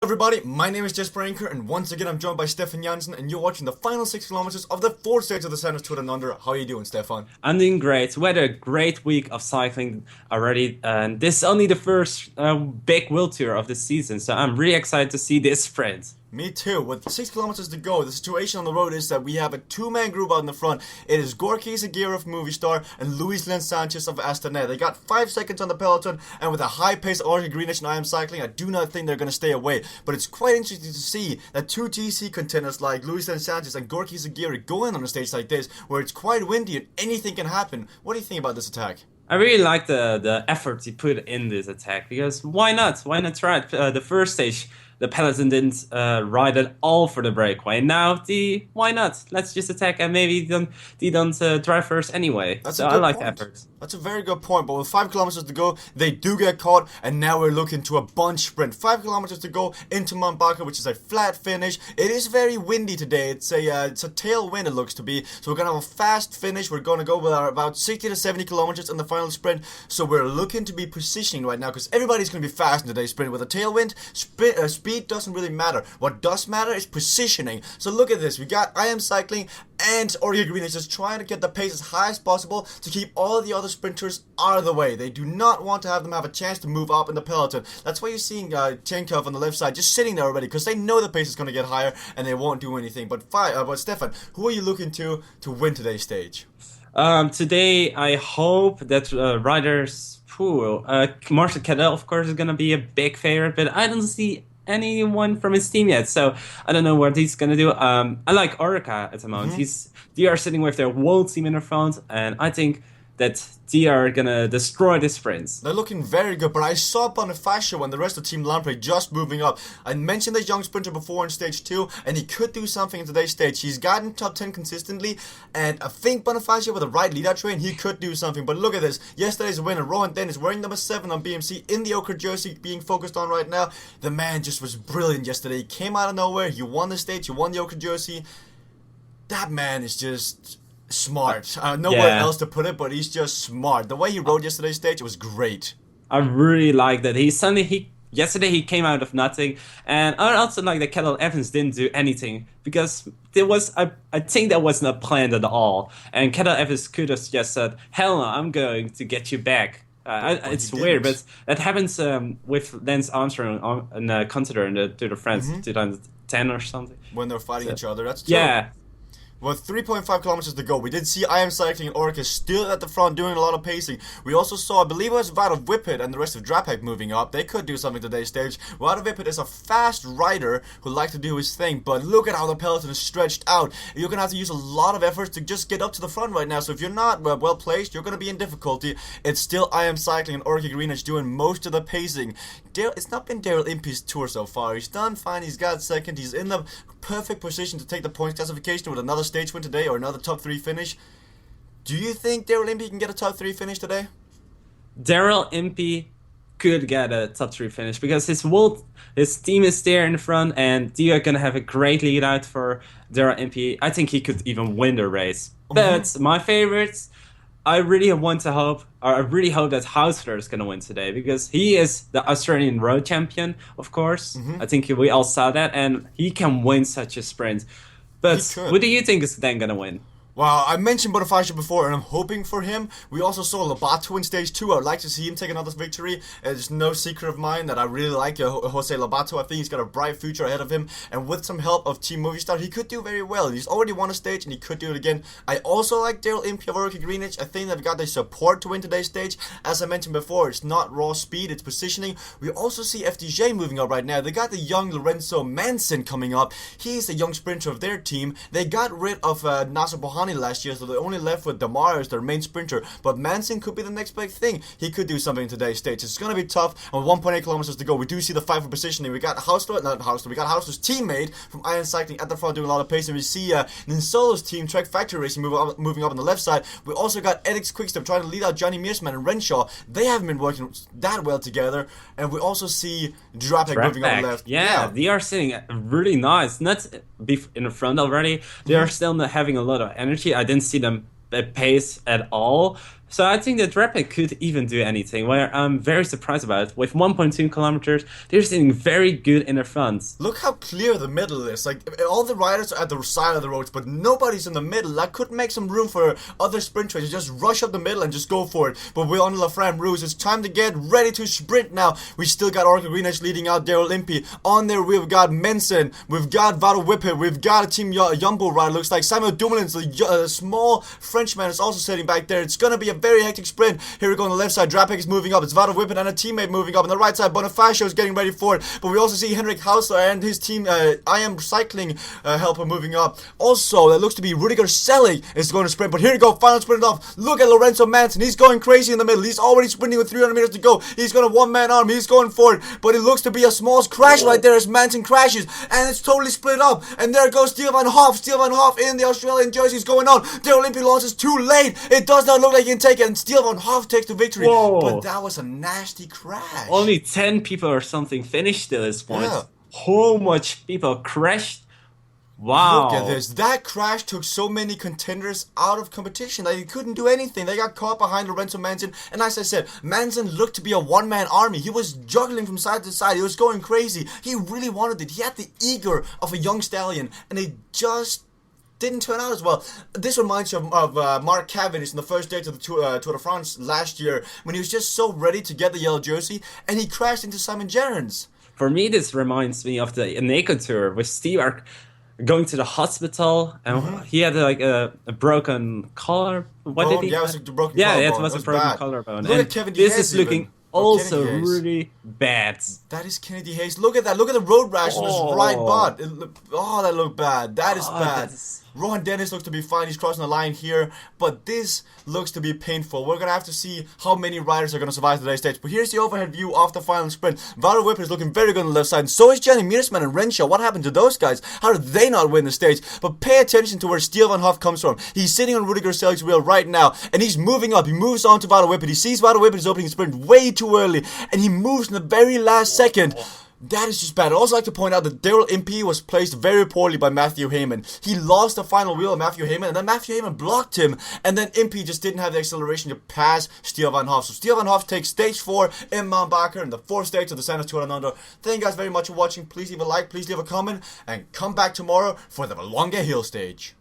everybody, my name is Jesper Anker, and once again I'm joined by Stefan Jansen, and you're watching the final 6 kilometers of the 4th stage of the Santos Tour Down Under. How are you doing, Stefan? I'm doing great. We had a great week of cycling already, and this is only the first big world tour of the season, so I'm really excited to see this sprint. Me too. With 6 kilometers to go, the situation on the road is that we have a two-man group out in the front. It is Gorky Zaguirre of Movistar and Luis Sanchez of Astana. They got 5 seconds on the peloton, and with a high pace of Anker and I Am Cycling, I do not think they're going to stay away. But it's quite interesting to see that two GC contenders like Luis Sanchez and Gorky Zaguirre go in on a stage like this, where it's quite windy and anything can happen. What do you think about this attack? I really like the effort he put in this attack, because why not? Why not try it? The first stage, the peloton didn't ride at all for the breakaway. Now, why not? Let's just attack, and maybe they don't drive first anyway. That's so a good I like point. the effort. That's a very good point, but with 5 kilometers to go, they do get caught, and now we're looking to a bunch sprint. 5 kilometers to go into Mount Baca, which is a flat finish. It is very windy today. It's a tailwind, it looks to be. So we're going to have a fast finish. We're going to go with about 60 to 70 kilometers in the final sprint. So we're looking to be positioning right now, because everybody's going to be fast in today's sprint. With a tailwind, speed doesn't really matter. What does matter is positioning. So look at this. We got I Am Cycling and Anker is just trying to get the pace as high as possible to keep all the other sprinters out of the way. They do not want to have them have a chance to move up in the peloton. That's why you're seeing Chenkov on the left side just sitting there already, because they know the pace is going to get higher and they won't do anything. But Stefan, who are you looking to win today's stage? Today, I hope that riders, Marcel Cadel, of course, is going to be a big favorite, but I don't see anyone from his team yet, so I don't know what he's gonna do. I like Orica at the moment. They are sitting with their whole team in the front, and I think that they are gonna destroy the sprints. They're looking very good, but I saw Bonifacio and the rest of Team Lamprey just moving up. I mentioned this young sprinter before in stage 2, and he could do something in today's stage. He's gotten top 10 consistently, and I think Bonifacio with the right lead-out train, he could do something. But look at this. Yesterday's winner, Rohan Dennis, wearing number 7 on BMC in the Anker jersey, being focused on right now. The man just was brilliant yesterday. He came out of nowhere, he won the stage, he won the Anker jersey. That man is just smart. Nowhere else to put it, but he's just smart. The way he rode yesterday's stage, it was great. I really like that. Yesterday he came out of nothing, and I also like that Cadel Evans didn't do anything, because I think that was not planned at all. And Cadel Evans could have just said, "Hell no, I'm going to get you back." It's weird, but that happens with Lance Armstrong and Contador in the Tour de France 2010 or something. When they're fighting each other, that's true. Yeah. With 3.5 kilometers to go, we did see I Am Cycling and Anker still at the front doing a lot of pacing. We also saw, I believe it was Wout Whippet and the rest of Drapek moving up. They could do something today's stage. Wout Whippet is a fast rider who likes to do his thing, but look at how the peloton is stretched out. You're going to have to use a lot of effort to just get up to the front right now, so if you're not well placed, you're going to be in difficulty. It's still I Am Cycling and Anker doing most of the pacing. It's not been Daryl Impey's tour so far. He's done fine, he's got second, he's in the perfect position to take the points classification with another stage win today or another top 3 finish. Do you think Daryl Impey can get a top 3 finish today? Daryl Impey could get a top 3 finish, because his team is there in the front, and they are gonna have a great lead out for Daryl Impey. I think he could even win the race. But my favorites, I really hope that Hausler is going to win today, because he is the Australian road champion, of course. I think we all saw that, and he can win such a sprint. But who do you think is then going to win? Well, I mentioned Bonifacio before, and I'm hoping for him. We also saw Lobato in stage 2. I would like to see him take another victory. It's no secret of mine that I really like Jose Lobato. I think he's got a bright future ahead of him, and with some help of Team Movistar, he could do very well. He's already won a stage, and he could do it again. I also like Daryl Impey of Anker. I think they've got the support to win today's stage. As I mentioned before, it's not raw speed, it's positioning. We also see FDJ moving up right now. They got the young Lorenzo Manson coming up. He's the young sprinter of their team. They got rid of Nasser Bohani last year, so they only left with Damar as their main sprinter. But Manson could be the next big thing. He could do something in today's stage. It's going to be tough. And with 1.8 kilometers to go, we do see the fight for positioning. We got Hausler's teammate from I Am Cycling at the front doing a lot of pacing. We see Ninsolo's team, Trek Factory Racing, moving up on the left side. We also got Edix Quickstep trying to lead out Johnny Mearsman and Renshaw. They haven't been working that well together. And we also see Drapek moving on the left. Yeah, they are sitting really nice. Not in the front already. They are still not having a lot of energy. I didn't see them pace at all. So I think that Rapid could even do anything. Where I'm very surprised about it. With 1.2 kilometers, they're sitting very good in their fronts. Look how clear the middle is. Like, all the riders are at the side of the roads, but nobody's in the middle. That could make some room for other sprinters to just rush up the middle and just go for it. But we're on Lafram Rouge. It's time to get ready to sprint now. We still got Orca Greenedge leading out Daryl Impey. On there, we've got Mensen. We've got Vado Whippet. We've got a Team Jumbo rider. Looks like Samuel Dumoulin's the small Frenchman is also sitting back there. It's going to be a very hectic sprint. Here we go on the left side. Drapek is moving up. It's Vado Whippet and a teammate moving up. On the right side, Bonifacio is getting ready for it. But we also see Henrik Hausler and his team, I Am Cycling helper moving up. Also, it looks to be Rudiger Selig is going to sprint. But here we go, final sprint off. Look at Lorenzo Mensen. He's going crazy in the middle. He's already sprinting with 300 meters to go. He's going to one-man arm. He's going for it. But it looks to be a small crash right there as Mensen crashes. And it's totally split up. And there goes Steel Van Hoff. Steel Van Hoff in the Australian jersey is going on. The Olympic launches too late. It does not look like he can take it. And Steel Van Hoff takes the victory. Whoa. But that was a nasty crash. Only 10 people or something finished at this point. Yeah. How much people crashed? Wow. Look at this. That crash took so many contenders out of competition. They couldn't do anything. They got caught behind Lorenzo Mensen. And as I said, Mensen looked to be a one-man army. He was juggling from side to side. He was going crazy. He really wanted it. He had the eager of a young stallion. And it just didn't turn out as well. This reminds you of Mark Cavendish in the first day to the Tour de France last year when he was just so ready to get the yellow jersey and he crashed into Simon Gerrans. For me, this reminds me of the Eneco Tour with Steve going to the hospital and he had like a broken collar. What did he? Yeah, it was a broken collarbone. Yeah, it was a broken collarbone. Look and at Kevin this Hayes is looking even. also Kennedy Hayes. really bad. That is Kennedy Hayes. Look at that. Look at the road rash on his right butt. That looked bad. That is bad. Rohan Dennis looks to be fine. He's crossing the line here. But this looks to be painful. We're going to have to see how many riders are going to survive today's stage. But here's the overhead view of the final sprint. Vado Whippet is looking very good on the left side. And so is Jenny Meersman and Renshaw. What happened to those guys? How did they not win the stage? But pay attention to where Steel Van Hoff comes from. He's sitting on Rudiger Selig's wheel right now. And he's moving up. He moves on to Vado Whippet. He sees Vado Whippet is opening the sprint way too early. And he moves in the very last second. That is just bad. I'd also like to point out that Daryl Impey was placed very poorly by Matthew Heyman. He lost the final wheel of Matthew Heyman, and then Matthew Heyman blocked him, and then Impey just didn't have the acceleration to pass Steel Van Hoff. So Steel Van Hoff takes stage 4 in Mount Barker in the 4th stage of the Santos Tour Down Under. Thank you guys very much for watching. Please leave a like, please leave a comment, and come back tomorrow for the Valonga Hill stage.